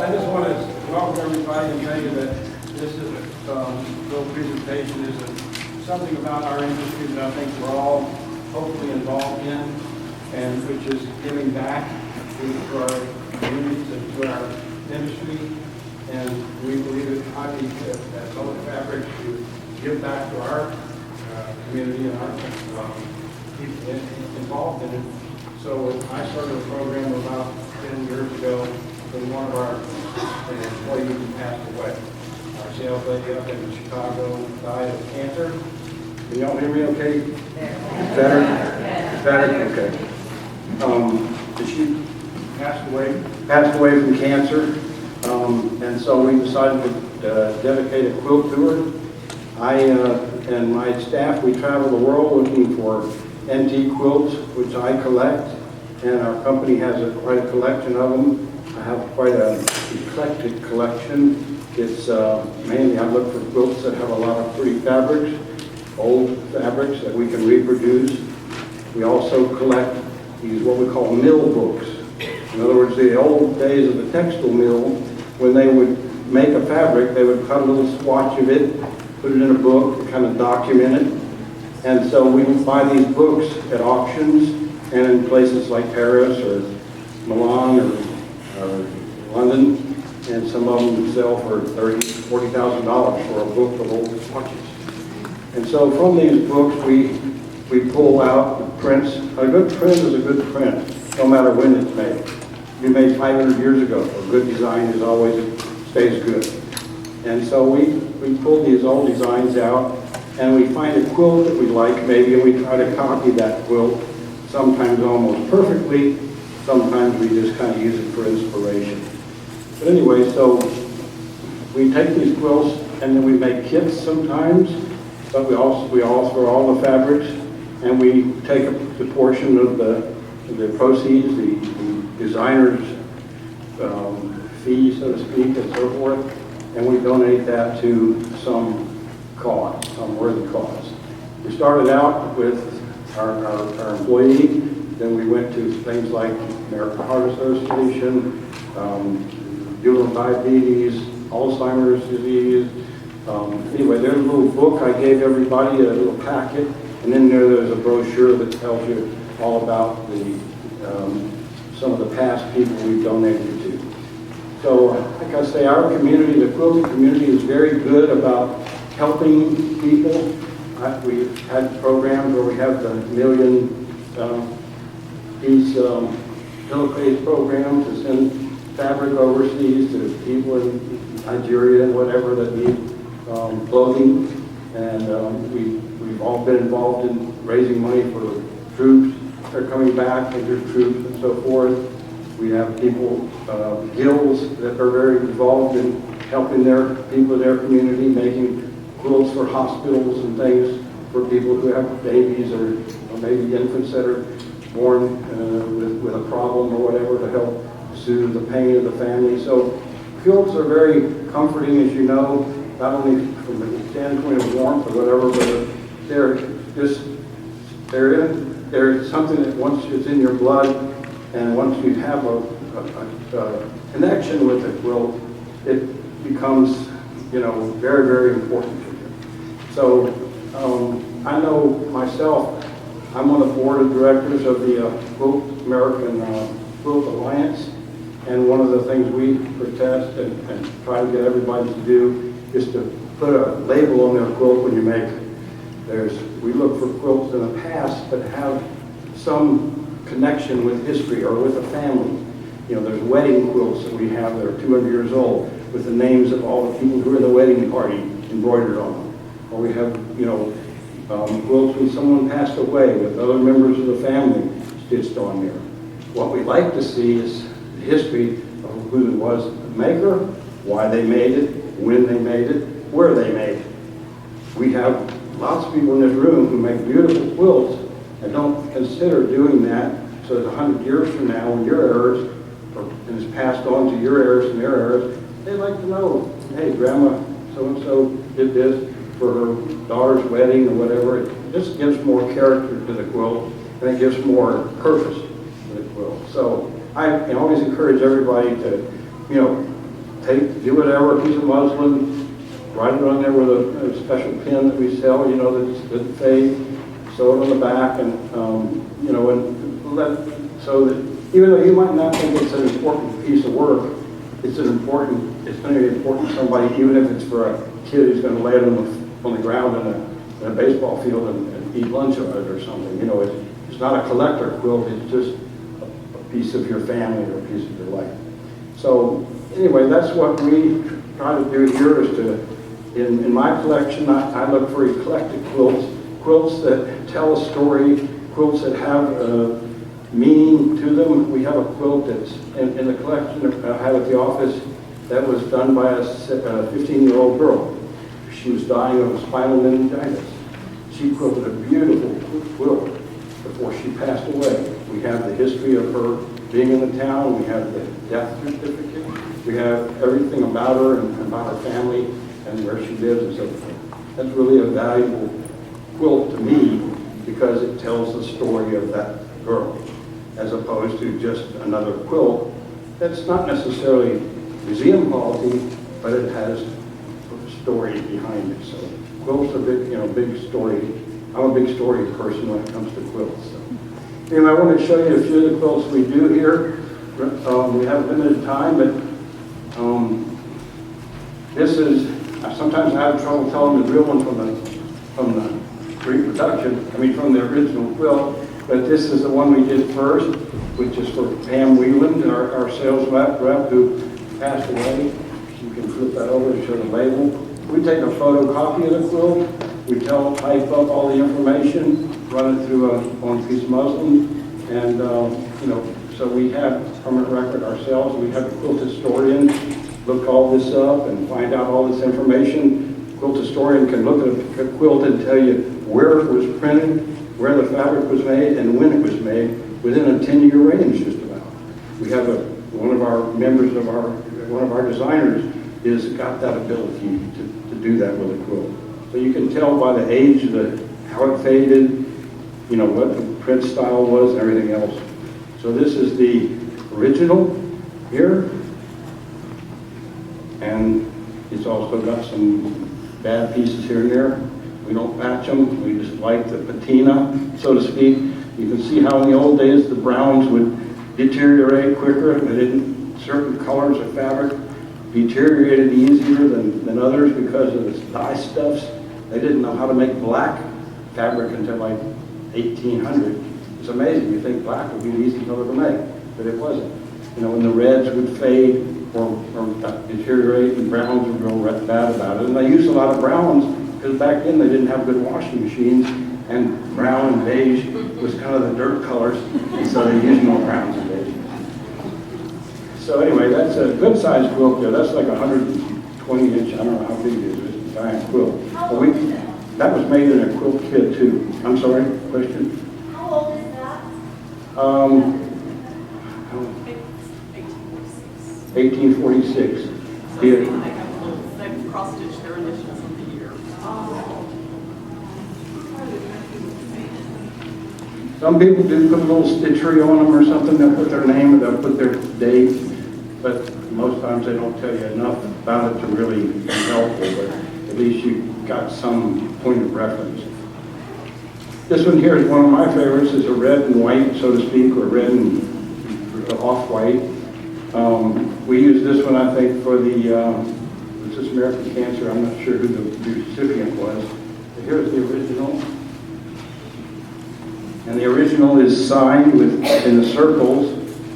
I just want to welcome everybody and tell you that this is little presentation is something about our industry that I think we're all hopefully involved in, and which is giving back to our communities and to our industry. And we believe it highly at Moda Fabrics to give back to our community and our people involved in it. So I started a program about 10 years ago when one of our employees passed away. Our sales lady up in Chicago died of cancer. Can y'all hear me okay? Better? Better? Okay. She passed away from cancer. And so we decided to dedicate a quilt to her. I and my staff, we travel the world looking for antique quilts, which I collect, and our company has quite a collection of them. I have quite an eclectic collection. It's mainly I look for quilts that have a lot of pretty fabrics, old fabrics that we can reproduce. We also collect these what we call mill books. In other words, the old days of the textile mill, when they would make a fabric, they would cut a little swatch of it, put it in a book, and kind of document it. And so we would buy these books at auctions and in places like Paris or Milan or London, and some of them sell for $30,000, $40,000 for a book of old swatches. And so from these books, we pull out the prints. A good print is a good print, no matter when it's made. You made 500 years ago. A good design is always stays good. And so we pull these old designs out, and we find a quilt that we like maybe, and we try to copy that quilt, sometimes almost perfectly, sometimes we just kind of use it for inspiration. But anyway, so we take these quilts and then we make kits sometimes, but we offer all the fabrics, and we take the portion of the proceeds, the designer's fee, so to speak, and so forth, and we donate that to some cause, some worthy cause. We started out with our employee, then we went to things like American Heart Association, juvenile diabetes, Alzheimer's disease. Anyway, there's a little book I gave everybody, a little packet, and in there's a brochure that tells you all about some of the past people we've donated to. So, like I say, our community, the quilting community, is very good about helping people. We've had programs where we have the million piece pillowcase program to send fabric overseas to people in Nigeria and whatever that need clothing. And we've all been involved in raising money for troops. They're coming back, injured troops and so forth. We have people, guilds that are very involved in helping their people in their community, making quilts for hospitals and things for people who have babies or maybe infants that are born with a problem or whatever, to help soothe the pain of the family. So quilts are very comforting, as you know, not only from the standpoint of warmth or whatever, but they're something that once it's in your blood, and once you have a connection with the quilt, it becomes, very, very important to you. So I know myself, I'm on the board of directors of the American Quilt Alliance, and one of the things we protest and try to get everybody to do is to put a label on their quilt when you make it. We look for quilts in the past that have some connection with history or with a family. There's wedding quilts that we have that are 200 years old with the names of all the people who were in the wedding party embroidered on them. Or we have, quilts when someone passed away with other members of the family stitched on there. What we like to see is the history of who was the maker, why they made it, when they made it, where they made it. We have lots of people in this room who make beautiful quilts and don't consider doing that, so that 100 years from now, when your heirs, and it's passed on to your heirs and their heirs, they like to know, hey, Grandma so-and-so did this for her daughter's wedding or whatever. It just gives more character to the quilt, and it gives more purpose to the quilt. So I always encourage everybody to, do whatever, a piece of muslin, write it on there with a special pin that we sell, you know, that's fade, sew it on the back, and, you know, so that even though you might not think it's an important piece of work, it's going to be important to somebody, even if it's for a kid who's going to lay it on the ground in a baseball field and eat lunch of it or something. You know, it's not a collector quilt, it's just a piece of your family or a piece of your life. So anyway, that's what we try to do here is to, in my collection, I look for eclectic quilts that tell a story, quilts that have meaning to them. We have a quilt that's in the collection I have at the office that was done by a 15-year-old girl. She was dying of spinal meningitis. She quilted a beautiful quilt before she passed away. We have the history of her being in the town. We have the death certificate. We have everything about her and about her family and where she lives and so forth. That's really a valuable quilt to me because it tells the story of that girl, as opposed to just another quilt that's not necessarily museum quality, but it has a story behind it. So quilts are big story. I'm a big story person when it comes to quilts. So. Anyway, I want to show you a few of the quilts we do here. We have limited time, but this is, sometimes I have trouble telling the real one from the reproduction, from the original quilt. But this is the one we did first, which is for Pam Wheeland, our sales rep who passed away. You can flip that over and show the label. We take a photocopy of the quilt. We type up all the information, run it through on a piece of muslin, and so we have permanent record ourselves. We have a quilt historian look all this up and find out all this information. Quilt historian can look at a quilt and tell you where it was printed, where the fabric was made, and when it was made, within a 10-year range just about. We have one of our members of one of our designers has got that ability to do that with a quilt. So you can tell by the age, how it faded, what the print style was and everything else. So this is the original here, and it's also got some bad pieces here and there. We don't patch them, we just like the patina, so to speak. You can see how in the old days the browns would deteriorate quicker. Certain colors of fabric deteriorated easier than others because of the dye stuffs. They didn't know how to make black fabric until like 1800. It's amazing, you think black would be the easy color to make, but it wasn't. When the reds would fade or deteriorate and browns would go bad about it. And they used a lot of browns because back then they didn't have good washing machines, and brown and beige was kind of the dirt colors, and so they used more browns and beige. So anyway, that's a good sized quilt there. That's like 120 inch, I don't know how big it is, it's a giant quilt. That was made in a quilt kit too. I'm sorry, question? How old is that? 1846. They've cross-stitched their initials of the year. Some people do put a little stitchery on them or something. They'll put their name and they'll put their date, but most times they don't tell you enough about it to really be helpful, but at least you got some point of reference. This one here is one of my favorites. It's a red and white, so to speak, or red and off-white. We use this one, I think, for the American Cancer. I'm not sure who the recipient was. But here's the original. And the original is signed in the circles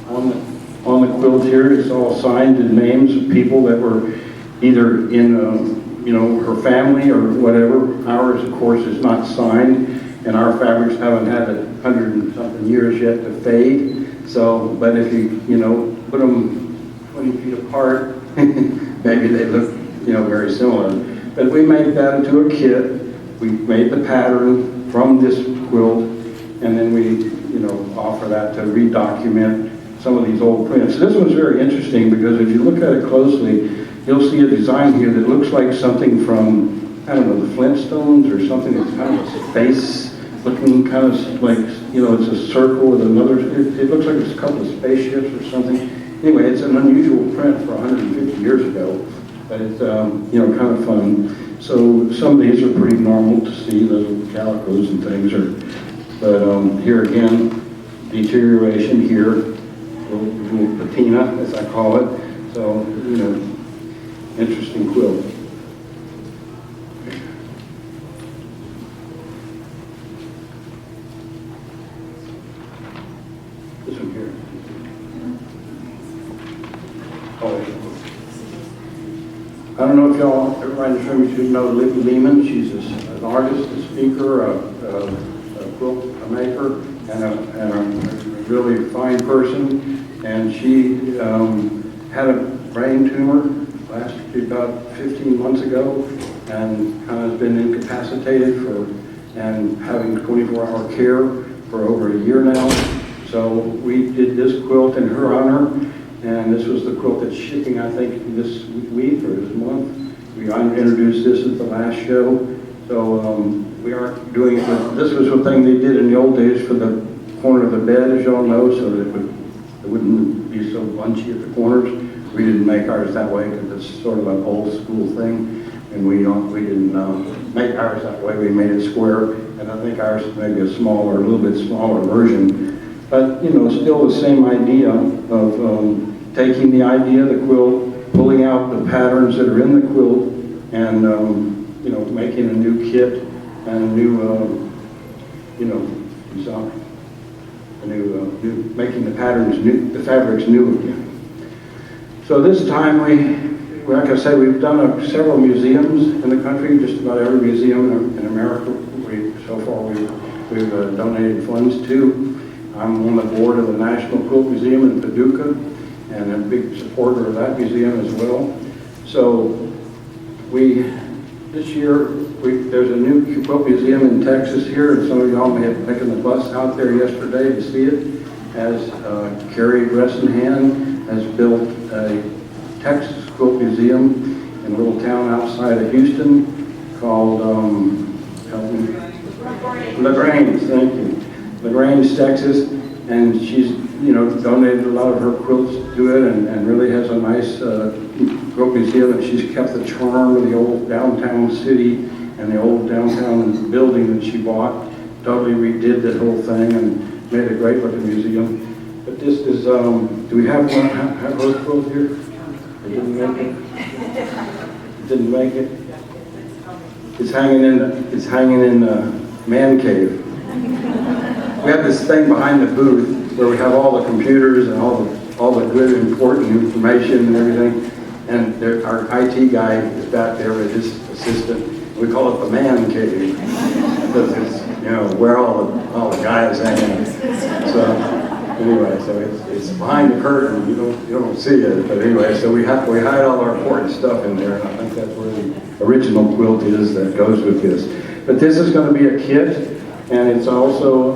on the quilt here. It's all signed in names of people that were either in her family or whatever. Ours, of course, is not signed, and our fabrics haven't had 100 and something years yet to fade. So, but if you put them 20 feet apart, maybe they look very similar. But we made that into a kit. We made the pattern from this quilt, and then we offer that to redocument some of these old prints. This one's very interesting because if you look at it closely, you'll see a design here that looks like something from, I don't know, the Flintstones or something that's kind of a space looking, kind of like, it's a circle with another, it looks like it's a couple of spaceships or something. anyway, it's an unusual print for 150 years ago, but it's, you know, kind of fun. So some of these are pretty normal to see, the little calicos and things are, but here again, deterioration here, little patina, as I call it. So, you know, interesting quilt. This one here. Oh, I don't know if y'all, everybody in this room should know Libby Lehman. She's an artist, a speaker, a quilt maker, and a really fine person. And she had a brain tumor last about 15 months ago, and kind of been incapacitated and having 24-hour care for over a year now. So we did this quilt in her honor, and this was the quilt that's shipping, I think, this week or this month. We introduced this at the last show. So we aren't doing it, but this was a thing they did in the old days for the corner of the bed, as y'all know, so that it wouldn't be so bunchy at the corners. We didn't make ours that way because it's sort of an old school thing, and we didn't make ours that way. We made it square, and I think ours is maybe a little bit smaller version. But, you know, still the same idea of taking the idea of the quilt, pulling out the patterns that are in the quilt, and, you know, making a new kit and a new, you know, making the patterns new, the fabrics new again. So this time like I say, we've done several museums in the country, just about every museum in America. So far we've donated funds to. I'm on the board of the National Quilt Museum in Paducah, and a big supporter of that museum as well. So this year, there's a new quilt museum in Texas here, and some of y'all may have taken the bus out there yesterday to see it, as Carrie Bressenhan has built a Texas quilt museum in a little town outside of Houston called LaGrange, thank you. LaGrange, Texas, and she's, you know, donated a lot of her quilts to it, and really has a nice quilt museum, and she's kept the charm of the old downtown city and the old downtown building that she bought, totally redid that whole thing and made a great looking museum. But this is, do we have her quilt here? It didn't make it? It didn't make it? It's hanging in the man cave. We have this thing behind the booth where we have all the computers and all the good important information and everything. And our IT guy is back there with his assistant. We call it the man cave because it's, you know, where all the guys hang. So anyway, so it's behind the curtain. You don't see it, but anyway, so we hide all our important stuff in there, and I think that's where the original quilt is that goes with this. But this is going to be a kit. And it's also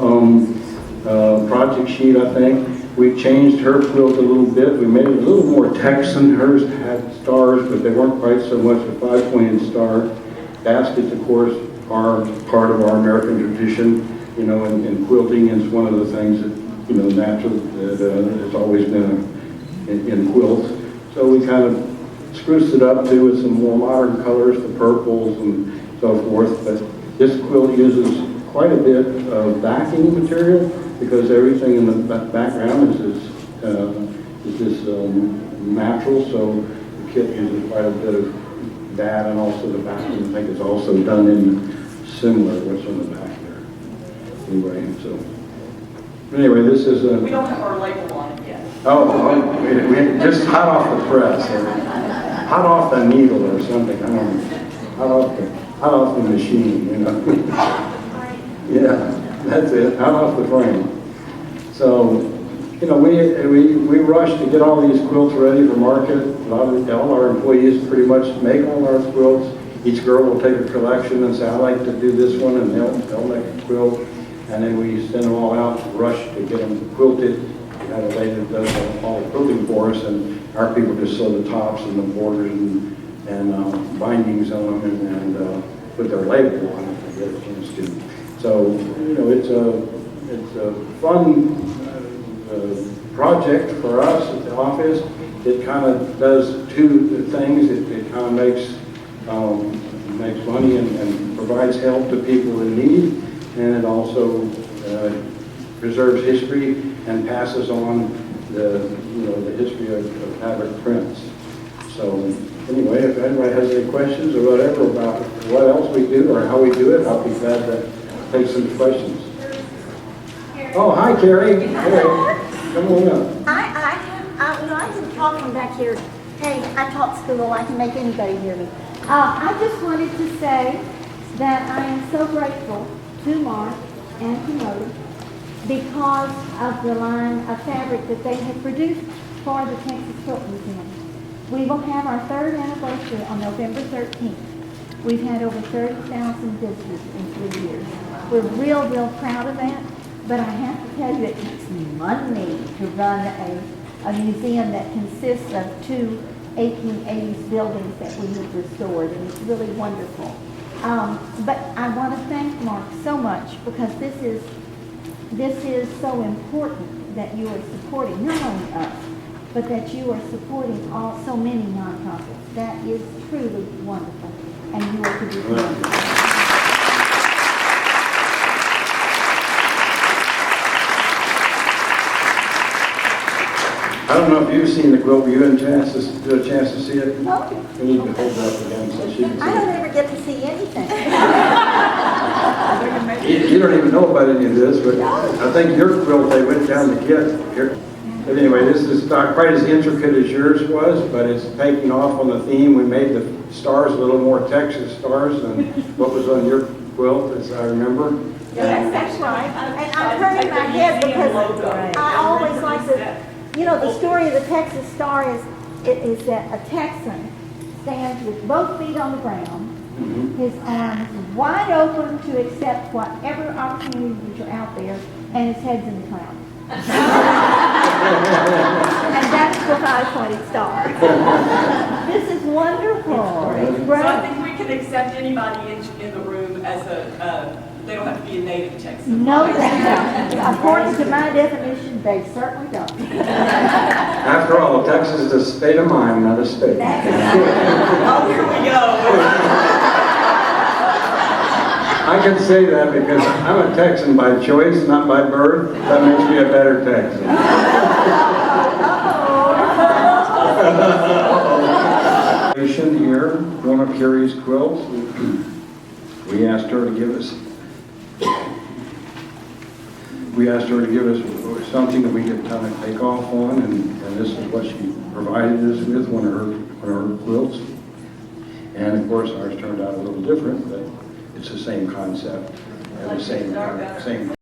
a project sheet, I think. We changed her quilt a little bit. We made it a little more Texan. Hers had stars, but they weren't quite so much a 5-pointed star. Baskets, of course, are part of our American tradition. You know, and quilting is one of the things that, you know, natural that has always been in quilts. So we kind of spruced it up too with some more modern colors, the purples and so forth. But this quilt uses quite a bit of backing material because everything in the background is this natural, so the kit uses quite a bit of that, and also the backing I think is also done in similar what's on the back there. Anyway, so this is We don't have our label on it yet. we just hot off the press, or hot off the needle or something. I don't know. Hot off the machine, you know. Yeah, that's it, out off the frame. So, you know, we rushed to get all these quilts ready for market. All our employees pretty much make all our quilts. Each girl will take a collection and say, I like to do this one, and they'll make a quilt. And then we send them all out, rush to get them quilted. We have a lady that does all the quilting for us, and our people just sew the tops and the borders and bindings on them and put their label on it if they get a chance to. So, you know, it's a fun project for us at the office. It kind of does two things. It kind of makes money and provides help to people in need, and it also preserves history and passes on the history of fabric prints. So anyway, if anybody has any questions or whatever about what else we do or how we do it, I'll be glad to take some questions. Oh, hi, Carrie. Hey, come on up. I can talk from back here. Hey, I taught school. I can make anybody hear me. I just wanted to say that I am so grateful to Mark and to Moda because of the line of fabric that they have produced for the Texas Quilt Museum. We will have our 3rd anniversary on November 13th. We've had over 30,000 visitors in 3 years. We're real proud of that, but I have to tell you it takes money to run a museum that consists of 2 1880s buildings that we have restored, and it's really wonderful. But I want to thank Mark so much because this is so important that you are supporting not only us, but that you are supporting so many nonprofits. That is truly wonderful, and you are to be commended. I don't know if you've seen the quilt. Were you in a chance to see it? No. We need to hold it up again so she can see I don't it. ever get to see anything. You don't even know about any of this, but I think your quilt, they went down to get here. But anyway, this is not quite as intricate as yours was, but it's taking off on the theme. We made the stars a little more Texas stars than what was on your quilt, as I remember. Yeah, that's right. And I'm turning my head because I always like to, the story of the Texas Star is that a Texan stands with both feet on the ground, his arms wide open to accept whatever opportunities are out there, and his head's in the clouds. And that's the 5-pointed star. This is wonderful. It's great. So I think we can accept anybody in the room as they don't have to be a native Texan. No, according to my definition, they certainly don't. After all, Texas is a state of mind, not a state. Oh, here we go. I can say that because I'm a Texan by choice, not by birth. That makes me a better Texan. Here, one of Carrie's quilts. We asked her to give us something that we could kind of take off on, and this is what she provided us with, one of her quilts. And of course, ours turned out a little different, but it's the same concept and the same